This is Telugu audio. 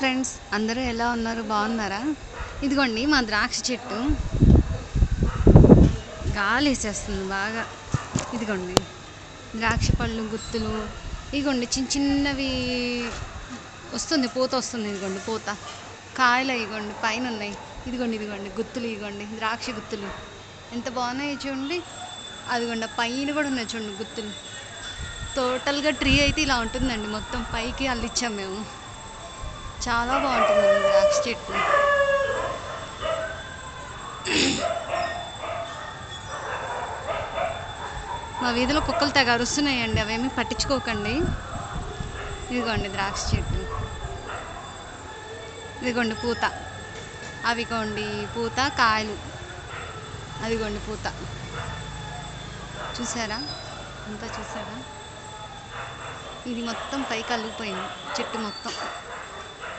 ఫ్రెండ్స్, అందరూ ఎలా ఉన్నారు? బాగున్నారా? ఇదిగోండి మా ద్రాక్ష చెట్టు. గాలి వేసేస్తుంది బాగా. ఇదిగోండి ద్రాక్ష పళ్ళు గుత్తులు. ఇదిగోండి చిన్న చిన్నవి వస్తుంది, పూత వస్తుంది. ఇదిగోండి పూత, కాయలు ఇదిగోండి పైన ఉన్నాయి. ఇదిగోండి గుత్తులు, ఇదిగోండి ద్రాక్ష గుత్తులు ఎంత బాగున్నాయి చూడండి. అదిగోండి పైన కూడా ఉన్నాయి చూడండి గుత్తులు. టోటల్గా ట్రీ అయితే ఇలా ఉంటుందండి, మొత్తం పైకి అల్లిచ్చాం మేము. చాలా బాగుంటుందండి ద్రాక్ష చెట్టు. మా వీధిలో కుక్కలు తెగ అరుస్తున్నాయండి, అవేమీ పట్టించుకోకండి. ఇదిగోండి ద్రాక్ష చెట్టు, ఇదిగోండి పూత, అవిగోండి పూత, కాయలు, అదిగోండి పూత. చూసారా? అంతా చూసారా? ఇది మొత్తం పైకి అల్లిపోయింది చెట్టు మొత్తం.